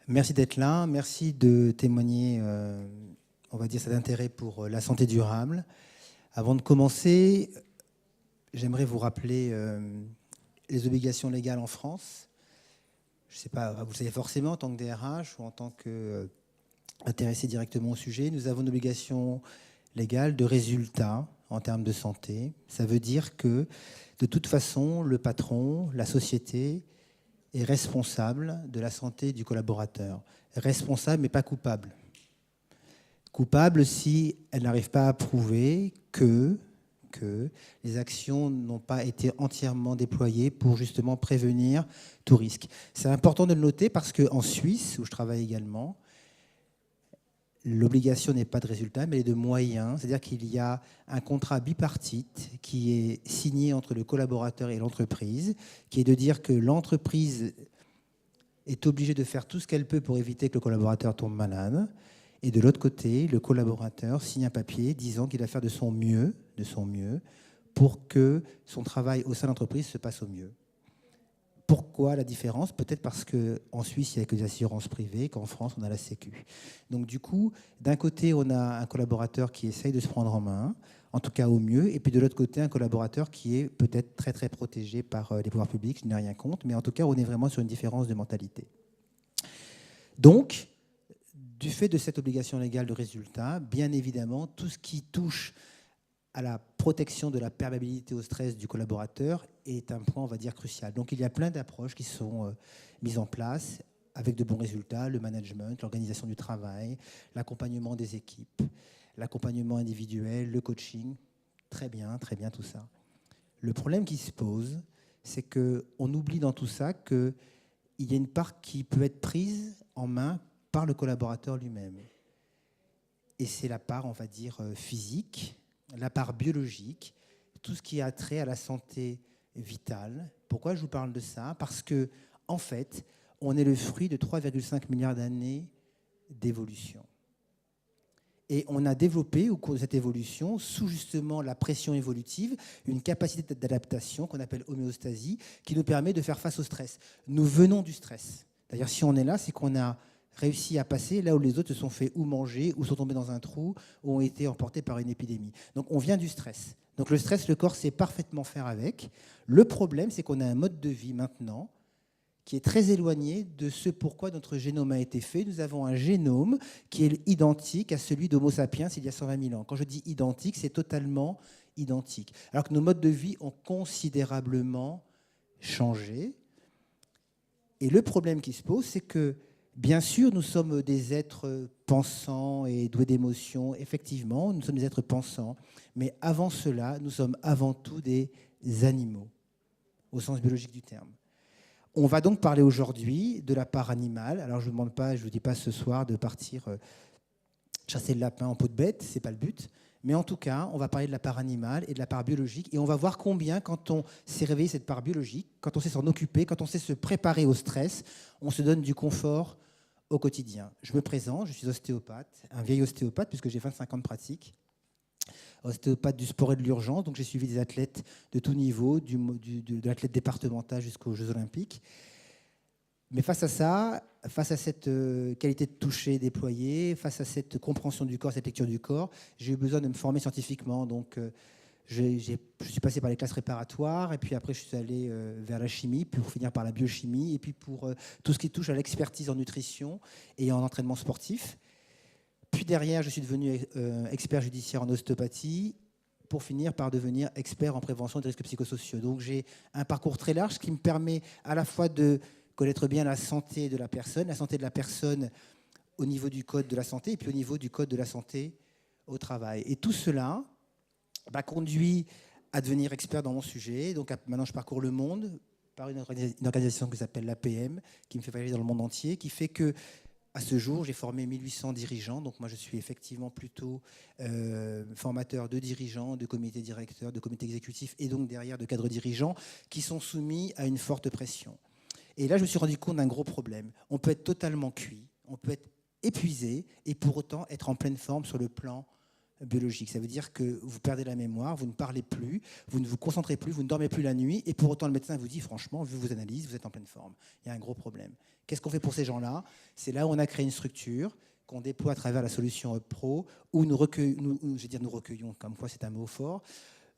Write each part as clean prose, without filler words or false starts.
Merci d'être là, merci de témoigner, on va dire, cet intérêt pour la santé durable. Avant de commencer, j'aimerais vous rappeler les obligations légales en France. Je ne sais pas, vous le savez forcément en tant que DRH ou en tant qu'intéressé directement au sujet. Nous avons une obligation légale de résultat en termes de santé. Ça veut dire que, de toute façon, le patron, la société, est responsable de la santé du collaborateur. Responsable, mais pas coupable. Coupable si elle n'arrive pas à prouver que les actions n'ont pas été entièrement déployées pour justement prévenir tout risque. C'est important de le noter parce qu'en Suisse, où je travaille également, l'obligation n'est pas de résultat, mais de moyens. C'est-à-dire qu'il y a un contrat bipartite qui est signé entre le collaborateur et l'entreprise, qui est de dire que l'entreprise est obligée de faire tout ce qu'elle peut pour éviter que le collaborateur tombe malade. Et de l'autre côté, le collaborateur signe un papier disant qu'il va faire de son mieux pour que son travail au sein de l'entreprise se passe au mieux. Pourquoi la différence? Peut-être parce qu'en Suisse, il n'y a que des assurances privées, qu'en France, on a la Sécu. Donc du coup, d'un côté, on a un collaborateur qui essaye de se prendre en main, en tout cas au mieux, et puis de l'autre côté, un collaborateur qui est peut-être très très protégé par les pouvoirs publics, je n'ai rien contre, mais en tout cas, on est vraiment sur une différence de mentalité. Donc, du fait de cette obligation légale de résultat, bien évidemment, tout ce qui touche à la protection de la perméabilité au stress du collaborateur est un point, on va dire, crucial. Donc il y a plein d'approches qui sont mises en place avec de bons résultats, le management, l'organisation du travail, l'accompagnement des équipes, l'accompagnement individuel, le coaching. Très bien tout ça. Le problème qui se pose, c'est qu'on oublie dans tout ça qu'il y a une part qui peut être prise en main par le collaborateur lui-même. Et c'est la part, on va dire, physique, la part biologique, tout ce qui a trait à la santé vitale. Pourquoi je vous parle de ça? Parce que, en fait, on est le fruit de 3,5 milliards d'années d'évolution. Et on a développé, au cours de cette évolution, sous justement la pression évolutive, une capacité d'adaptation qu'on appelle homéostasie, qui nous permet de faire face au stress. Nous venons du stress. D'ailleurs, si on est là, c'est qu'on a réussi à passer là où les autres se sont fait ou manger, ou sont tombés dans un trou, ou ont été emportés par une épidémie. Donc on vient du stress. Donc le stress, le corps sait parfaitement faire avec. Le problème, c'est qu'on a un mode de vie maintenant qui est très éloigné de ce pourquoi notre génome a été fait. Nous avons un génome qui est identique à celui d'Homo sapiens il y a 120 000 ans. Quand je dis identique, c'est totalement identique. Alors que nos modes de vie ont considérablement changé. Et le problème qui se pose, c'est que bien sûr, nous sommes des êtres pensants et doués d'émotions. Effectivement, nous sommes des êtres pensants. Mais avant cela, nous sommes avant tout des animaux, au sens biologique du terme. On va donc parler aujourd'hui de la part animale. Alors, je ne vous dis pas ce soir de partir chasser le lapin en peau de bête, ce n'est pas le but. Mais en tout cas, on va parler de la part animale et de la part biologique. Et on va voir combien, quand on sait réveiller cette part biologique, quand on sait s'en occuper, quand on sait se préparer au stress, on se donne du confort au quotidien. Je me présente, je suis ostéopathe, un vieil ostéopathe, puisque j'ai 25 ans de pratique. Ostéopathe du sport et de l'urgence, donc j'ai suivi des athlètes de tout niveau, de l'athlète départemental jusqu'aux Jeux Olympiques. Mais face à ça, face à cette qualité de toucher déployée, face à cette compréhension du corps, cette lecture du corps, j'ai eu besoin de me former scientifiquement. Donc, je suis passé par les classes préparatoires, et puis après, je suis allé vers la chimie, puis pour finir par la biochimie, et puis pour tout ce qui touche à l'expertise en nutrition et en entraînement sportif. Puis derrière, je suis devenu expert judiciaire en ostéopathie, pour finir par devenir expert en prévention des risques psychosociaux. Donc, j'ai un parcours très large qui me permet à la fois de connaître bien la santé de la personne au niveau du code de la santé et puis au niveau du code de la santé au travail. Et tout cela m'a conduit à devenir expert dans mon sujet. Donc maintenant, je parcours le monde par une organisation qui s'appelle l'APM, qui me fait voyager dans le monde entier, qui fait que, à ce jour, j'ai formé 1800 dirigeants. Donc moi, je suis effectivement plutôt formateur de dirigeants, de comités directeurs, de comités exécutifs et donc derrière de cadres dirigeants qui sont soumis à une forte pression. Et là, je me suis rendu compte d'un gros problème. On peut être totalement cuit, on peut être épuisé et pour autant être en pleine forme sur le plan biologique. Ça veut dire que vous perdez la mémoire, vous ne parlez plus, vous ne vous concentrez plus, vous ne dormez plus la nuit, et pour autant le médecin vous dit franchement, vu vos analyses, vous êtes en pleine forme. Il y a un gros problème. Qu'est-ce qu'on fait pour ces gens-là? C'est là où on a créé une structure qu'on déploie à travers la solution UpPro, où nous recueillons, comme quoi c'est un mot fort,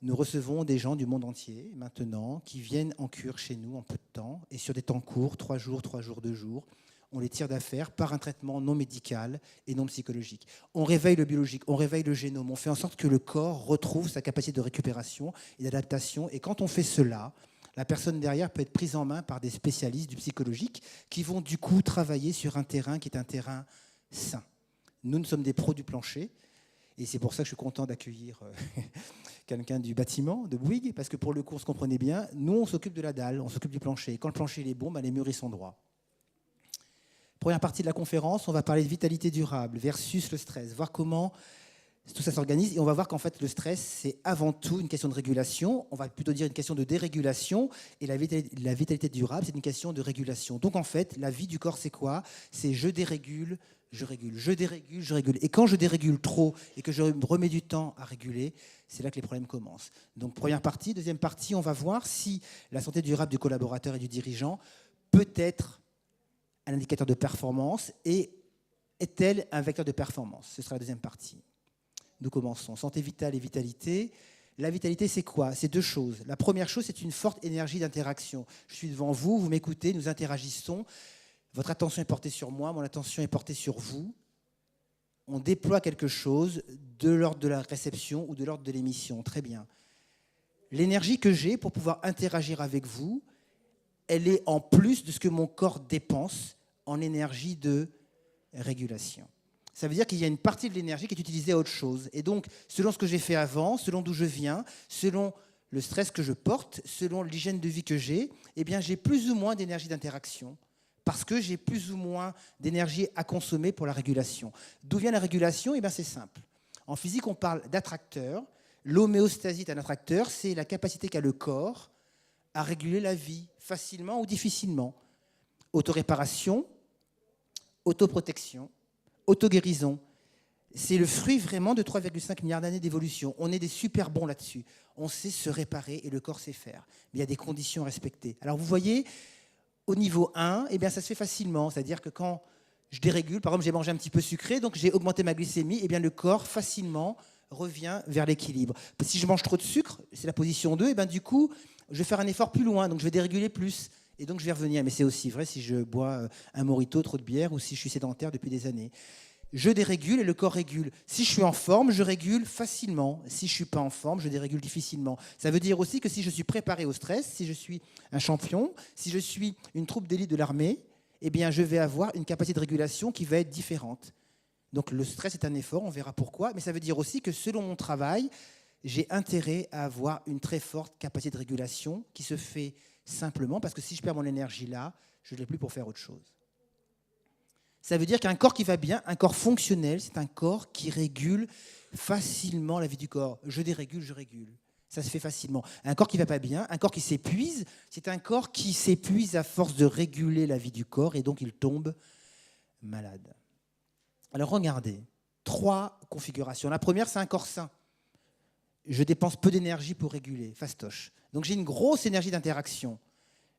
nous recevons des gens du monde entier maintenant qui viennent en cure chez nous en peu de temps, et sur des temps courts, 3 jours, 2 jours, on les tire d'affaire par un traitement non médical et non psychologique. On réveille le biologique, on réveille le génome, on fait en sorte que le corps retrouve sa capacité de récupération et d'adaptation. Et quand on fait cela, la personne derrière peut être prise en main par des spécialistes du psychologique qui vont du coup travailler sur un terrain qui est un terrain sain. Nous sommes des pros du plancher, et c'est pour ça que je suis content d'accueillir quelqu'un du bâtiment, de Bouygues, parce que pour le coup, on se comprenait bien, nous on s'occupe de la dalle, on s'occupe du plancher. Et quand le plancher il est bon, les murs ils sont droits. Première partie de la conférence, on va parler de vitalité durable versus le stress, voir comment tout ça s'organise. Et on va voir qu'en fait, le stress, c'est avant tout une question de régulation. On va plutôt dire une question de dérégulation. Et la vitalité durable, c'est une question de régulation. Donc en fait, la vie du corps, c'est quoi? C'est je dérégule, je régule, je dérégule, je régule. Et quand je dérégule trop et que je remets du temps à réguler, c'est là que les problèmes commencent. Donc première partie. Deuxième partie, on va voir si la santé durable du collaborateur et du dirigeant peut être un indicateur de performance et est-elle un vecteur de performance? Ce sera la deuxième partie. Nous commençons. Santé vitale et vitalité. La vitalité, c'est quoi? C'est 2 choses. La première chose, c'est une forte énergie d'interaction. Je suis devant vous, vous m'écoutez, nous interagissons. Votre attention est portée sur moi, mon attention est portée sur vous. On déploie quelque chose de l'ordre de la réception ou de l'ordre de l'émission. Très bien. L'énergie que j'ai pour pouvoir interagir avec vous, elle est en plus de ce que mon corps dépense en énergie de régulation. Ça veut dire qu'il y a une partie de l'énergie qui est utilisée à autre chose. Et donc, selon ce que j'ai fait avant, selon d'où je viens, selon le stress que je porte, selon l'hygiène de vie que j'ai, eh bien, j'ai plus ou moins d'énergie d'interaction parce que j'ai plus ou moins d'énergie à consommer pour la régulation. D'où vient la régulation? Eh bien, c'est simple. En physique, on parle d'attracteur. L'homéostasie est un attracteur, c'est la capacité qu'a le corps à réguler la vie, facilement ou difficilement. Autoréparation, autoprotection, autoguérison. C'est le fruit vraiment de 3,5 milliards d'années d'évolution. On est des super bons là-dessus. On sait se réparer et le corps sait faire. Mais il y a des conditions à respecter. Alors vous voyez, au niveau 1, eh bien, ça se fait facilement. C'est-à-dire que quand je dérégule, par exemple j'ai mangé un petit peu sucré, donc j'ai augmenté ma glycémie, eh bien, le corps facilement revient vers l'équilibre. Si je mange trop de sucre, c'est la position 2, et bien, du coup, je vais faire un effort plus loin, donc je vais déréguler plus. Et donc je vais revenir. Mais c'est aussi vrai si je bois un mojito, trop de bière, ou si je suis sédentaire depuis des années. Je dérégule et le corps régule. Si je suis en forme, je régule facilement. Si je ne suis pas en forme, je dérégule difficilement. Ça veut dire aussi que si je suis préparé au stress, si je suis un champion, si je suis une troupe d'élite de l'armée, eh bien je vais avoir une capacité de régulation qui va être différente. Donc le stress est un effort, on verra pourquoi, mais ça veut dire aussi que selon mon travail, j'ai intérêt à avoir une très forte capacité de régulation qui se fait simplement parce que si je perds mon énergie là, je ne l'ai plus pour faire autre chose. Ça veut dire qu'un corps qui va bien, un corps fonctionnel, c'est un corps qui régule facilement la vie du corps. Je dérégule, je régule. Ça se fait facilement. Un corps qui ne va pas bien, un corps qui s'épuise, c'est un corps qui s'épuise à force de réguler la vie du corps et donc il tombe malade. Alors regardez, 3 configurations. La première, c'est un corps sain. Je dépense peu d'énergie pour réguler, fastoche. Donc j'ai une grosse énergie d'interaction.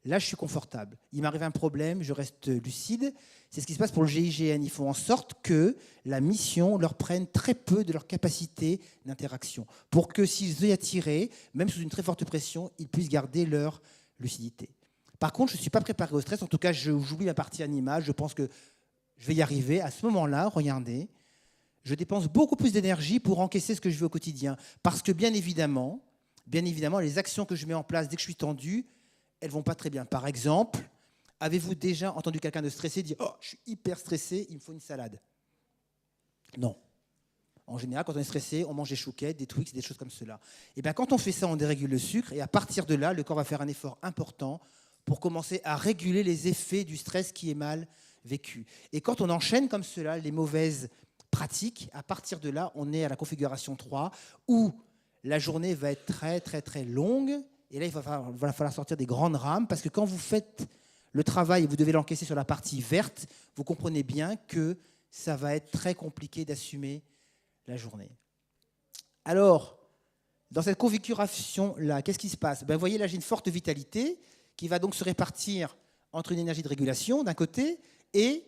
Là, je suis confortable. Il m'arrive un problème, je reste lucide. C'est ce qui se passe pour le GIGN. Ils font en sorte que la mission leur prenne très peu de leur capacité d'interaction pour que s'ils aient à tirer, même sous une très forte pression, ils puissent garder leur lucidité. Par contre, je ne suis pas préparé au stress. En tout cas, j'oublie la partie animale. Je pense que je vais y arriver. À ce moment-là, regardez, je dépense beaucoup plus d'énergie pour encaisser ce que je veux au quotidien. Parce que bien évidemment, les actions que je mets en place dès que je suis tendu, elles ne vont pas très bien. Par exemple, avez-vous déjà entendu quelqu'un de stressé dire « Oh, je suis hyper stressé, il me faut une salade ». Non. En général, quand on est stressé, on mange des chouquettes, des Twix, des choses comme cela. Et bien, quand on fait ça, on dérégule le sucre et à partir de là, le corps va faire un effort important pour commencer à réguler les effets du stress qui est mal vécu. Et quand on enchaîne comme cela les mauvaises pratiques, à partir de là, on est à la configuration 3 où la journée va être très, très, très longue. Et là, il va falloir sortir des grandes rames parce que quand vous faites le travail et vous devez l'encaisser sur la partie verte, vous comprenez bien que ça va être très compliqué d'assumer la journée. Alors, dans cette configuration-là, qu'est-ce qui se passe? Vous voyez, là, j'ai une forte vitalité qui va donc se répartir entre une énergie de régulation d'un côté et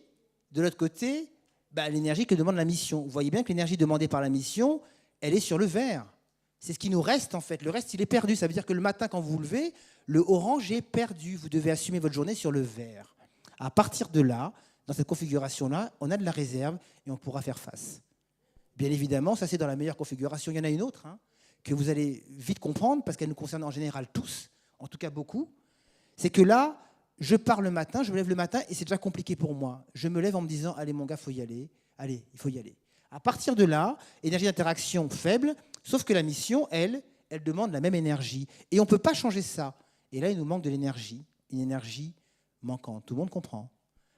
de l'autre côté, l'énergie que demande la mission. Vous voyez bien que l'énergie demandée par la mission, elle est sur le vert. C'est ce qui nous reste en fait. Le reste, il est perdu. Ça veut dire que le matin, quand vous vous levez, le orange est perdu. Vous devez assumer votre journée sur le vert. À partir de là, dans cette configuration-là, on a de la réserve et on pourra faire face. Bien évidemment, ça c'est dans la meilleure configuration. Il y en a une autre que vous allez vite comprendre parce qu'elle nous concerne en général tous, en tout cas beaucoup. C'est que là, je pars le matin, je me lève le matin et c'est déjà compliqué pour moi. Je me lève en me disant, allez mon gars, il faut y aller. Allez, il faut y aller. À partir de là, énergie d'interaction faible, sauf que la mission, elle demande la même énergie. Et on ne peut pas changer ça. Et là, il nous manque de l'énergie, une énergie manquante. Tout le monde comprend.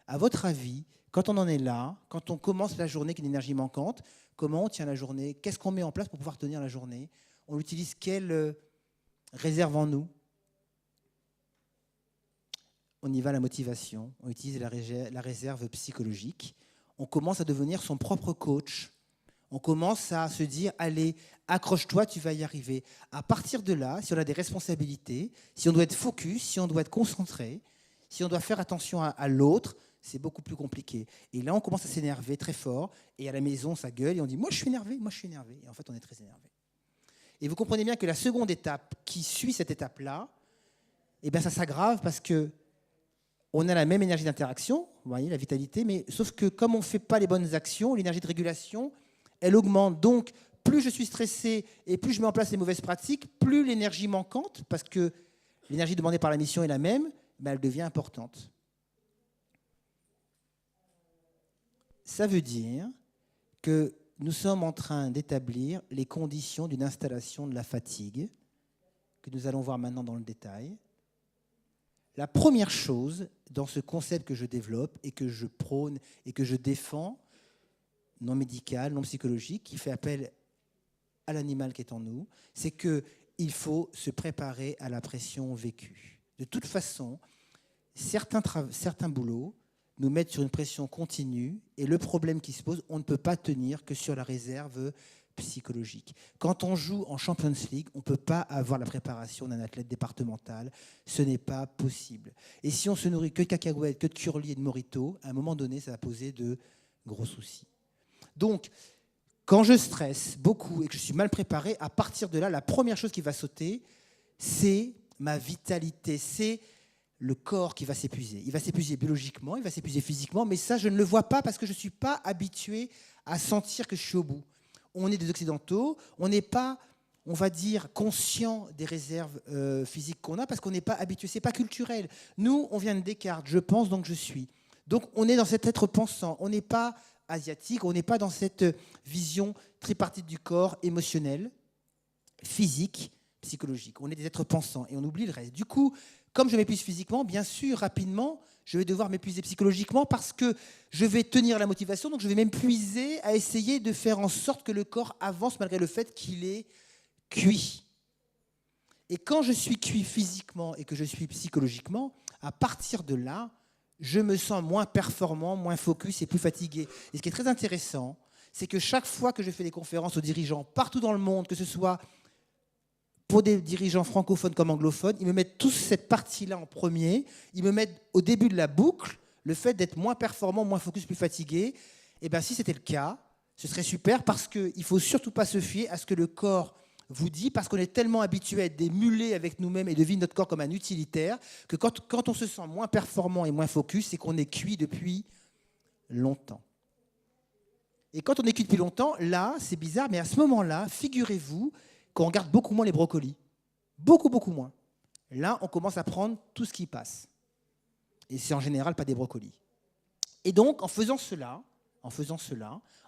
À votre avis, quand on en est là, quand on commence la journée avec une énergie manquante, comment on tient la journée? Qu'est-ce qu'on met en place pour pouvoir tenir la journée? On utilise quelle réserve en nous? On y va à la motivation, on utilise la réserve psychologique. On commence à devenir son propre coach. On commence à se dire, allez, accroche-toi, tu vas y arriver. À partir de là, si on a des responsabilités, si on doit être focus, si on doit être concentré, si on doit faire attention à l'autre, c'est beaucoup plus compliqué. Et là, on commence à s'énerver très fort. Et à la maison, ça gueule et on dit, moi, je suis énervé, moi, je suis énervé. Et en fait, on est très énervé. Et vous comprenez bien que la seconde étape qui suit cette étape-là, ça s'aggrave parce que on a la même énergie d'interaction, vous voyez, la vitalité, mais sauf que comme on ne fait pas les bonnes actions, l'énergie de régulation, elle augmente. Donc, plus je suis stressé et plus je mets en place les mauvaises pratiques, plus l'énergie manquante, parce que l'énergie demandée par la mission est la même, elle devient importante. Ça veut dire que nous sommes en train d'établir les conditions d'une installation de la fatigue, que nous allons voir maintenant dans le détail. La première chose dans ce concept que je développe et que je prône et que je défends, non médical, non psychologique, qui fait appel à l'animal qui est en nous, c'est qu'il faut se préparer à la pression vécue. De toute façon, certains boulots nous mettent sur une pression continue et le problème qui se pose, on ne peut pas tenir que sur la réserve psychologique. Quand on joue en Champions League, on ne peut pas avoir la préparation d'un athlète départemental. Ce n'est pas possible. Et si on se nourrit que de cacahuètes, que de curly et de mojito, à un moment donné, ça va poser de gros soucis. Donc, quand je stresse beaucoup et que je suis mal préparé, à partir de là, la première chose qui va sauter, c'est ma vitalité, c'est le corps qui va s'épuiser. Il va s'épuiser biologiquement, il va s'épuiser physiquement, mais ça, je ne le vois pas parce que je ne suis pas habitué à sentir que je suis au bout. On est des occidentaux, on n'est pas, on va dire, conscient des réserves physiques qu'on a parce qu'on n'est pas habitué, ce n'est pas culturel. Nous, on vient de Descartes, je pense donc je suis. Donc on est dans cet être pensant, on n'est pas asiatique, on n'est pas dans cette vision tripartite du corps, émotionnel, physique, psychologique. On est des êtres pensants et on oublie le reste. Du coup, comme je m'épuise physiquement, bien sûr, rapidement, je vais devoir m'épuiser psychologiquement parce que je vais tenir la motivation, donc je vais m'épuiser à essayer de faire en sorte que le corps avance malgré le fait qu'il est cuit. Et quand je suis cuit physiquement et que je suis psychologiquement, à partir de là, je me sens moins performant, moins focus et plus fatigué. Et ce qui est très intéressant, c'est que chaque fois que je fais des conférences aux dirigeants partout dans le monde, que ce soit pour des dirigeants francophones comme anglophones, ils me mettent tous cette partie-là en premier. Ils me mettent au début de la boucle le fait d'être moins performant, moins focus, plus fatigué. Et bien, si c'était le cas, ce serait super parce qu'il ne faut surtout pas se fier à ce que le corps vous dit, parce qu'on est tellement habitué à être des mulets avec nous-mêmes et de vivre notre corps comme un utilitaire, que quand on se sent moins performant et moins focus, c'est qu'on est cuit depuis longtemps. Et quand on est cuit depuis longtemps, là, c'est bizarre, mais à ce moment-là, figurez-vous qu'on regarde beaucoup moins les brocolis. Beaucoup, beaucoup moins. Là, on commence à prendre tout ce qui passe. Et c'est en général pas des brocolis. Et donc, en faisant cela,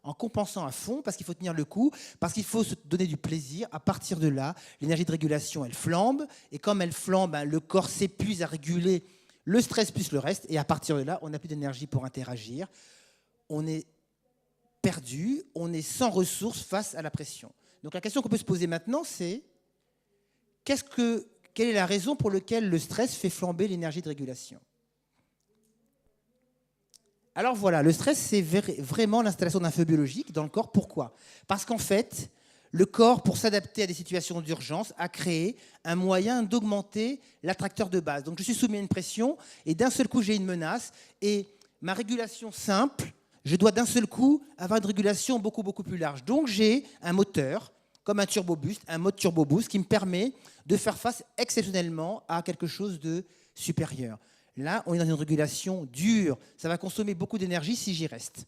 en compensant à fond, parce qu'il faut tenir le coup, parce qu'il faut se donner du plaisir, à partir de là, l'énergie de régulation, elle flambe. Et comme elle flambe, le corps s'épuise à réguler le stress plus le reste. Et à partir de là, on n'a plus d'énergie pour interagir. On est perdu, on est sans ressources face à la pression. Donc la question qu'on peut se poser maintenant, c'est quelle est la raison pour laquelle le stress fait flamber l'énergie de régulation? Alors voilà, le stress, c'est vraiment l'installation d'un feu biologique dans le corps. Pourquoi? Parce qu'en fait, le corps, pour s'adapter à des situations d'urgence, a créé un moyen d'augmenter l'attracteur de base. Donc je suis soumis à une pression et d'un seul coup j'ai une menace et ma régulation simple, je dois d'un seul coup avoir une régulation beaucoup plus large. Donc j'ai un moteur, comme un turbo boost, un mode turbo boost qui me permet de faire face exceptionnellement à quelque chose de supérieur. Là, on est dans une régulation dure. Ça va consommer beaucoup d'énergie si j'y reste.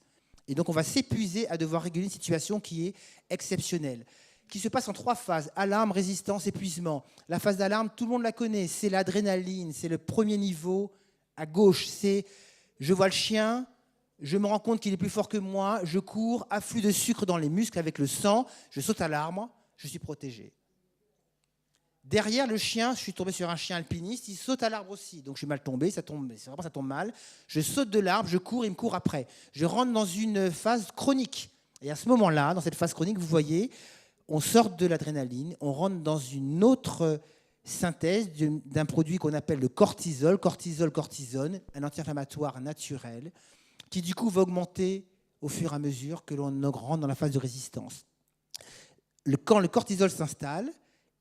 Et donc, on va s'épuiser à devoir réguler une situation qui est exceptionnelle, qui se passe en 3 phases. Alarme, résistance, épuisement. La phase d'alarme, tout le monde la connaît. C'est l'adrénaline, c'est le premier niveau à gauche. C'est je vois le chien, je me rends compte qu'il est plus fort que moi, je cours, afflux de sucre dans les muscles avec le sang, je saute à l'arbre, je suis protégé. Derrière le chien, je suis tombé sur un chien alpiniste, il saute à l'arbre aussi. Donc je suis mal tombé, ça tombe mal. Je saute de l'arbre, je cours, il me court après. Je rentre dans une phase chronique. Et à ce moment-là, dans cette phase chronique, vous voyez, on sort de l'adrénaline, on rentre dans une autre synthèse d'un produit qu'on appelle le cortisol, cortisone, un anti-inflammatoire naturel, qui du coup va augmenter au fur et à mesure que l'on rentre dans la phase de résistance. Quand le cortisol s'installe,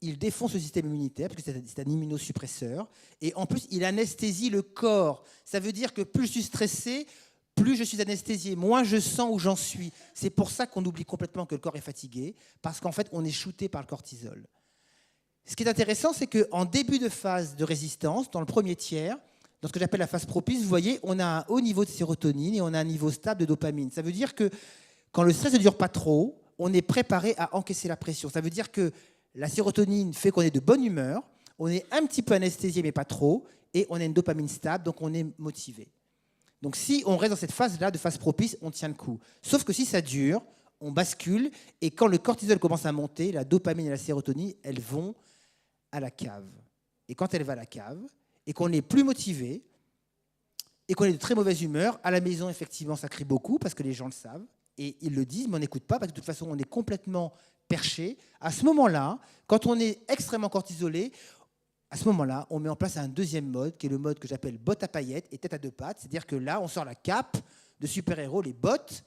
il défonce le système immunitaire, parce que c'est un immunosuppresseur, et en plus, il anesthésie le corps. Ça veut dire que plus je suis stressé, plus je suis anesthésié, moins je sens où j'en suis. C'est pour ça qu'on oublie complètement que le corps est fatigué, parce qu'en fait, on est shooté par le cortisol. Ce qui est intéressant, c'est qu'en début de phase de résistance, dans le premier tiers, dans ce que j'appelle la phase propice, vous voyez, on a un haut niveau de sérotonine et on a un niveau stable de dopamine. Ça veut dire que quand le stress ne dure pas trop, on est préparé à encaisser la pression. Ça veut dire que la sérotonine fait qu'on est de bonne humeur, on est un petit peu anesthésié, mais pas trop, et on a une dopamine stable, donc on est motivé. Donc si on reste dans cette phase-là, de phase propice, on tient le coup. Sauf que si ça dure, on bascule, et quand le cortisol commence à monter, la dopamine et la sérotonine, elles vont à la cave. Et quand elle va à la cave, et qu'on est plus motivé, et qu'on est de très mauvaise humeur, à la maison, effectivement, ça crie beaucoup, parce que les gens le savent, et ils le disent, mais on n'écoute pas, parce que de toute façon, on est complètement perché. À ce moment-là, quand on est extrêmement cortisolé, à ce moment-là, on met en place un deuxième mode, qui est le mode que j'appelle botte à paillettes et tête à 2 pattes. C'est-à-dire que là, on sort la cape de super-héros, les bottes,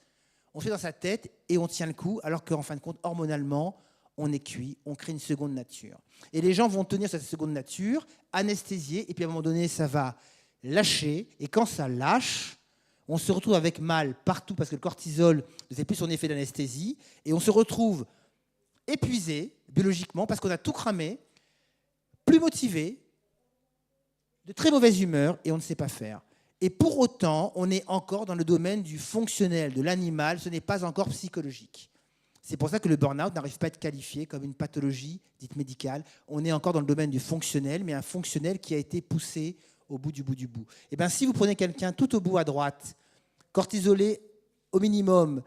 on fait dans sa tête et on tient le coup, alors qu'en fin de compte, hormonalement, on est cuit, on crée une seconde nature. Et les gens vont tenir cette seconde nature, anesthésiés, et puis à un moment donné, ça va lâcher. Et quand ça lâche, on se retrouve avec mal partout, parce que le cortisol ne fait plus son effet d'anesthésie, et on se retrouve épuisé biologiquement parce qu'on a tout cramé, plus motivé, de très mauvaise humeur et on ne sait pas faire. Et pour autant, on est encore dans le domaine du fonctionnel, de l'animal, ce n'est pas encore psychologique. C'est pour ça que le burn-out n'arrive pas à être qualifié comme une pathologie dite médicale. On est encore dans le domaine du fonctionnel, mais un fonctionnel qui a été poussé au bout du bout du bout. Et bien, si vous prenez quelqu'un tout au bout à droite, cortisolé au minimum,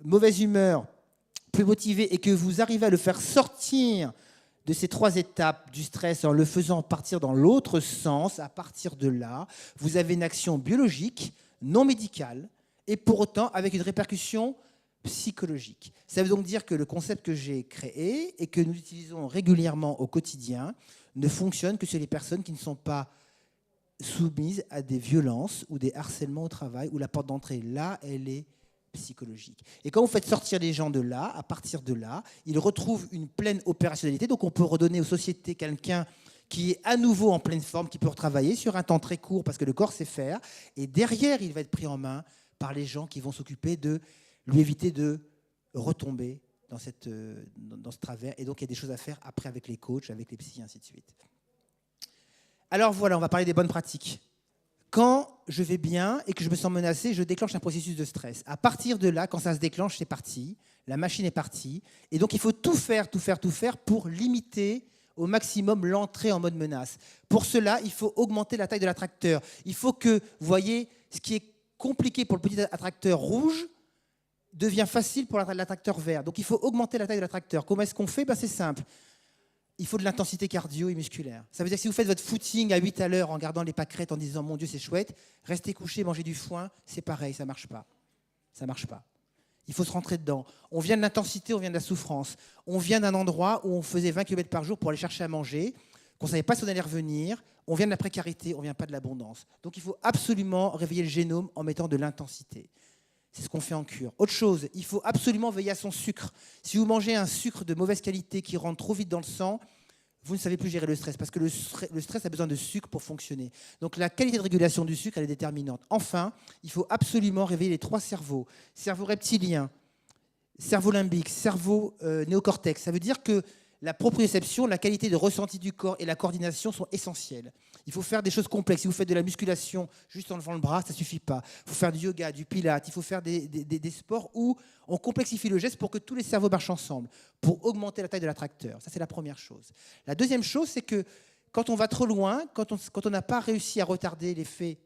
mauvaise humeur, plus motivé, et que vous arrivez à le faire sortir de ces 3 étapes du stress en le faisant partir dans l'autre sens, à partir de là, vous avez une action biologique, non médicale, et pour autant avec une répercussion psychologique. Ça veut donc dire que le concept que j'ai créé et que nous utilisons régulièrement au quotidien ne fonctionne que chez les personnes qui ne sont pas soumises à des violences ou des harcèlements au travail, où la porte d'entrée, là, elle est psychologique. Et quand vous faites sortir les gens de là, à partir de là, ils retrouvent une pleine opérationnalité. Donc on peut redonner aux sociétés quelqu'un qui est à nouveau en pleine forme, qui peut retravailler sur un temps très court parce que le corps sait faire. Et derrière, il va être pris en main par les gens qui vont s'occuper de lui éviter de retomber dans ce travers. Et donc il y a des choses à faire après avec les coachs, avec les psys, et ainsi de suite. Alors voilà, on va parler des bonnes pratiques. Quand je vais bien et que je me sens menacé, je déclenche un processus de stress. À partir de là, quand ça se déclenche, c'est parti. La machine est partie. Et donc, il faut tout faire pour limiter au maximum l'entrée en mode menace. Pour cela, il faut augmenter la taille de l'attracteur. Il faut que, vous voyez, ce qui est compliqué pour le petit attracteur rouge devient facile pour l'attracteur vert. Donc, il faut augmenter la taille de l'attracteur. Comment est-ce qu'on fait ? C'est simple. Il faut de l'intensité cardio et musculaire. Ça veut dire que si vous faites votre footing à 8 à l'heure en gardant les pâquerettes en disant « Mon Dieu, c'est chouette », restez couché, mangez du foin, c'est pareil, ça ne marche pas. Ça ne marche pas. Il faut se rentrer dedans. On vient de l'intensité, on vient de la souffrance. On vient d'un endroit où on faisait 20 km par jour pour aller chercher à manger, qu'on ne savait pas si on allait revenir. On vient de la précarité, on ne vient pas de l'abondance. Donc il faut absolument réveiller le génome en mettant de l'intensité. C'est ce qu'on fait en cure. Autre chose, il faut absolument veiller à son sucre. Si vous mangez un sucre de mauvaise qualité qui rentre trop vite dans le sang, vous ne savez plus gérer le stress, parce que le stress a besoin de sucre pour fonctionner. Donc la qualité de régulation du sucre, elle est déterminante. Enfin, il faut absolument réveiller les 3 cerveaux. Cerveau reptilien, cerveau limbique, cerveau néocortex. Ça veut dire que la proprioception, la qualité de ressenti du corps et la coordination sont essentielles. Il faut faire des choses complexes. Si vous faites de la musculation juste en levant le bras, ça ne suffit pas. Il faut faire du yoga, du pilates, il faut faire des sports où on complexifie le geste pour que tous les cerveaux marchent ensemble, pour augmenter la taille de l'attracteur. Ça, c'est la première chose. La deuxième chose, c'est que quand on va trop loin, quand on n'a pas réussi à retarder l'effet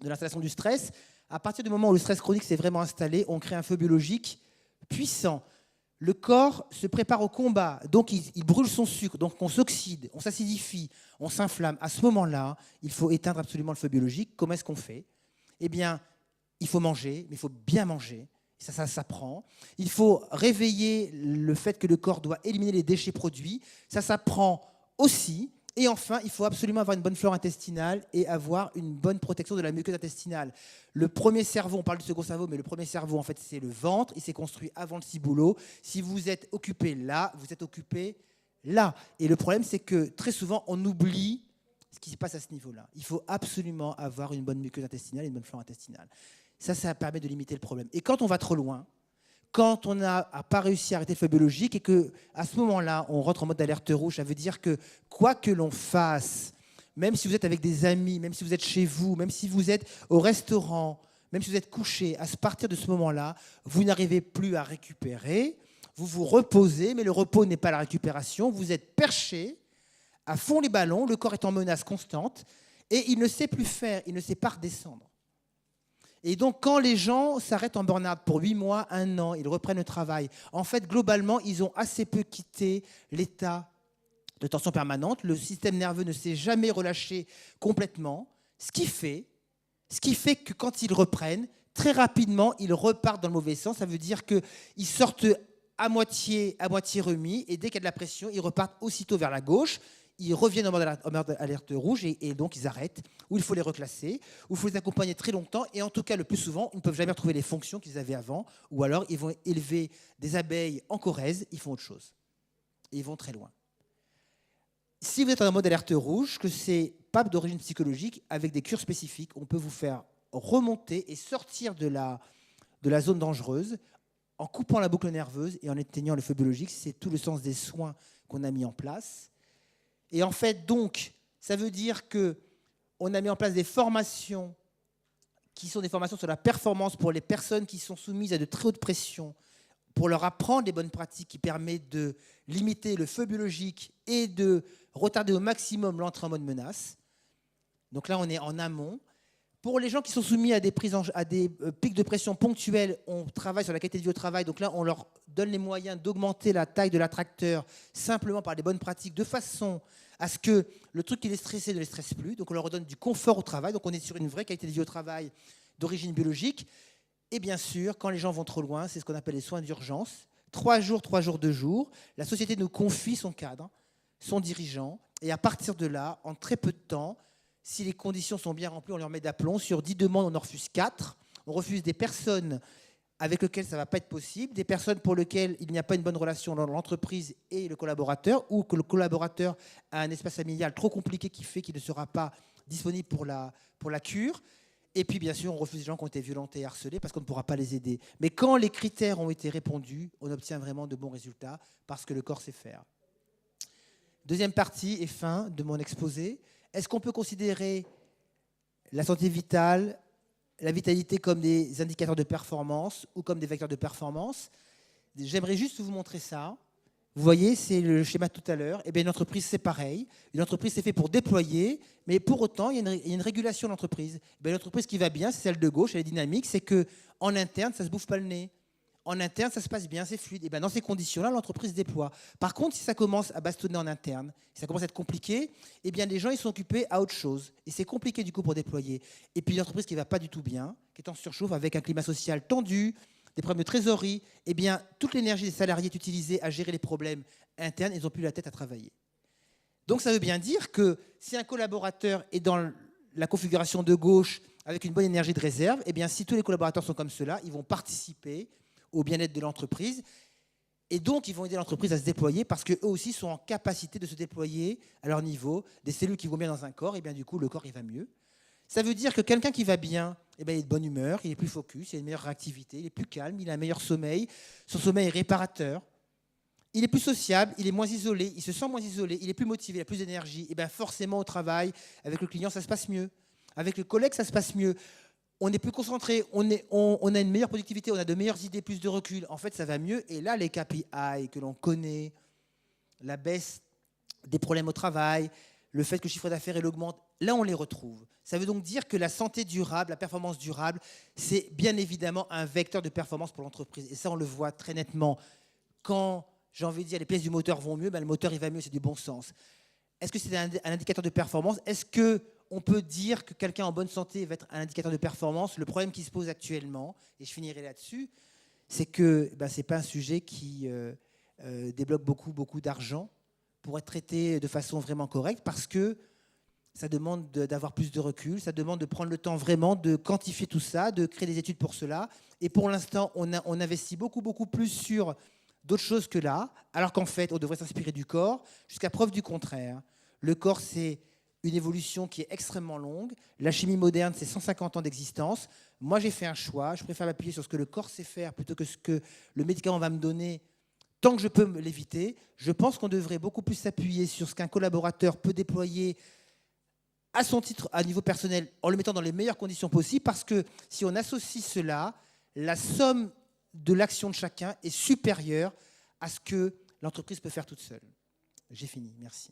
de l'installation du stress, à partir du moment où le stress chronique s'est vraiment installé, on crée un feu biologique puissant. Le corps se prépare au combat, donc il brûle son sucre, donc on s'oxyde, on s'acidifie, on s'inflamme. À ce moment-là, il faut éteindre absolument le feu biologique. Comment est-ce qu'on fait ? Eh bien, il faut manger, mais il faut bien manger. Ça s'apprend. Il faut réveiller le fait que le corps doit éliminer les déchets produits. Ça s'apprend aussi. Et enfin, il faut absolument avoir une bonne flore intestinale et avoir une bonne protection de la muqueuse intestinale. Le premier cerveau, on parle du second cerveau, mais le premier cerveau, en fait, c'est le ventre. Il s'est construit avant le ciboulot. Si vous êtes occupé là, vous êtes occupé là. Et le problème, c'est que très souvent, on oublie ce qui se passe à ce niveau-là. Il faut absolument avoir une bonne muqueuse intestinale et une bonne flore intestinale. Ça permet de limiter le problème. Et quand on va trop loin, quand on n'a pas réussi à arrêter le feu biologique et qu'à ce moment-là, on rentre en mode d'alerte rouge, ça veut dire que quoi que l'on fasse, même si vous êtes avec des amis, même si vous êtes chez vous, même si vous êtes au restaurant, même si vous êtes couché, à partir de ce moment-là, vous n'arrivez plus à récupérer, vous vous reposez, mais le repos n'est pas la récupération, vous êtes perché, à fond les ballons, le corps est en menace constante, et il ne sait plus faire, il ne sait pas redescendre. Et donc, quand les gens s'arrêtent en burn-out pour 8 mois, 1 an, ils reprennent le travail, en fait, globalement, ils ont assez peu quitté l'état de tension permanente. Le système nerveux ne s'est jamais relâché complètement, ce qui fait que quand ils reprennent, très rapidement, ils repartent dans le mauvais sens. Ça veut dire qu'ils sortent à moitié remis, et dès qu'il y a de la pression, ils repartent aussitôt vers la gauche. Ils reviennent en mode alerte rouge et donc ils arrêtent, ou il faut les reclasser, ou il faut les accompagner très longtemps. Et en tout cas, le plus souvent, ils ne peuvent jamais retrouver les fonctions qu'ils avaient avant, ou alors ils vont élever des abeilles en Corrèze, ils font autre chose. Et ils vont très loin. Si vous êtes en mode alerte rouge, que ce n'est pas d'origine psychologique, avec des cures spécifiques, on peut vous faire remonter et sortir de la zone dangereuse en coupant la boucle nerveuse et en éteignant le feu biologique. C'est tout le sens des soins qu'on a mis en place. Et en fait, donc, ça veut dire qu'on a mis en place des formations qui sont des formations sur la performance pour les personnes qui sont soumises à de très hautes pressions, pour leur apprendre les bonnes pratiques qui permettent de limiter le feu biologique et de retarder au maximum l'entrée en mode menace. Donc là, on est en amont. Pour les gens qui sont soumis à des pics de pression ponctuels, on travaille sur la qualité de vie au travail. Donc là, on leur donne les moyens d'augmenter la taille de l'attracteur simplement par les bonnes pratiques, de façon à ce que le truc qui les stressait ne les stresse plus. Donc on leur redonne du confort au travail. Donc on est sur une vraie qualité de vie au travail d'origine biologique. Et bien sûr, quand les gens vont trop loin, c'est ce qu'on appelle les soins d'urgence. 3 jours, 2 jours. La société nous confie son cadre, son dirigeant. Et à partir de là, en très peu de temps, si les conditions sont bien remplies, on leur met d'aplomb. Sur 10 demandes, on en refuse 4. On refuse des personnes avec lesquelles ça ne va pas être possible, des personnes pour lesquelles il n'y a pas une bonne relation dans l'entreprise et le collaborateur, ou que le collaborateur a un espace familial trop compliqué qui fait qu'il ne sera pas disponible pour la cure. Et puis, bien sûr, on refuse les gens qui ont été violentés et harcelés parce qu'on ne pourra pas les aider. Mais quand les critères ont été répondus, on obtient vraiment de bons résultats parce que le corps sait faire. Deuxième partie et fin de mon exposé. Est-ce qu'on peut considérer la santé vitale, la vitalité comme des indicateurs de performance ou comme des vecteurs de performance? J'aimerais juste vous montrer ça. Vous voyez, c'est le schéma de tout à l'heure. Eh bien, une entreprise, c'est pareil. Une entreprise, c'est fait pour déployer, mais pour autant, il y a une régulation de l'entreprise. Eh l'entreprise qui va bien, c'est celle de gauche, elle est dynamique, c'est qu'en interne, ça ne se bouffe pas le nez. En interne, ça se passe bien, c'est fluide. Et bien, dans ces conditions-là, l'entreprise déploie. Par contre, si ça commence à bastonner en interne, si ça commence à être compliqué, eh bien, les gens ils sont occupés à autre chose. Et c'est compliqué du coup pour déployer. Et puis, une entreprise qui ne va pas du tout bien, qui est en surchauffe, avec un climat social tendu, des problèmes de trésorerie, eh bien, toute l'énergie des salariés est utilisée à gérer les problèmes internes, ils n'ont plus la tête à travailler. Donc, ça veut bien dire que si un collaborateur est dans la configuration de gauche avec une bonne énergie de réserve, eh bien, si tous les collaborateurs sont comme cela, ils vont participer au bien-être de l'entreprise. Et donc, ils vont aider l'entreprise à se déployer parce qu'eux aussi sont en capacité de se déployer à leur niveau. Des cellules qui vont bien dans un corps, et bien du coup, le corps il va mieux. Ça veut dire que quelqu'un qui va bien, eh bien, il est de bonne humeur, il est plus focus, il a une meilleure réactivité, il est plus calme, il a un meilleur sommeil. Son sommeil est réparateur. Il est plus sociable, il est moins isolé, il se sent moins isolé, il est plus motivé, il a plus d'énergie. Et bien forcément, au travail, avec le client, ça se passe mieux. Avec le collègue, ça se passe mieux. On est plus concentré, on a une meilleure productivité, on a de meilleures idées, plus de recul. En fait, ça va mieux. Et là, les KPI que l'on connaît, la baisse des problèmes au travail, le fait que le chiffre d'affaires augmente, là, on les retrouve. Ça veut donc dire que la santé durable, la performance durable, c'est bien évidemment un vecteur de performance pour l'entreprise. Et ça, on le voit très nettement. Quand, j'ai envie de dire, les pièces du moteur vont mieux, ben, le moteur, il va mieux, c'est du bon sens. Est-ce que c'est un indicateur de performance? Est-ce qu'on peut dire que quelqu'un en bonne santé va être un indicateur de performance? Le problème qui se pose actuellement, et je finirai là-dessus, c'est que ce n'est pas un sujet qui débloque beaucoup d'argent pour être traité de façon vraiment correcte, parce que ça demande d'avoir plus de recul, ça demande de prendre le temps vraiment de quantifier tout ça, de créer des études pour cela. Et pour l'instant, on investit beaucoup plus sur d'autres choses que là, alors qu'en fait, on devrait s'inspirer du corps, jusqu'à preuve du contraire. Le corps, c'est une évolution qui est extrêmement longue. La chimie moderne, c'est 150 ans d'existence. Moi, j'ai fait un choix. Je préfère m'appuyer sur ce que le corps sait faire plutôt que ce que le médicament va me donner tant que je peux me l'éviter. Je pense qu'on devrait beaucoup plus s'appuyer sur ce qu'un collaborateur peut déployer à son titre, à niveau personnel, en le mettant dans les meilleures conditions possibles, parce que si on associe cela, la somme de l'action de chacun est supérieure à ce que l'entreprise peut faire toute seule. J'ai fini, merci.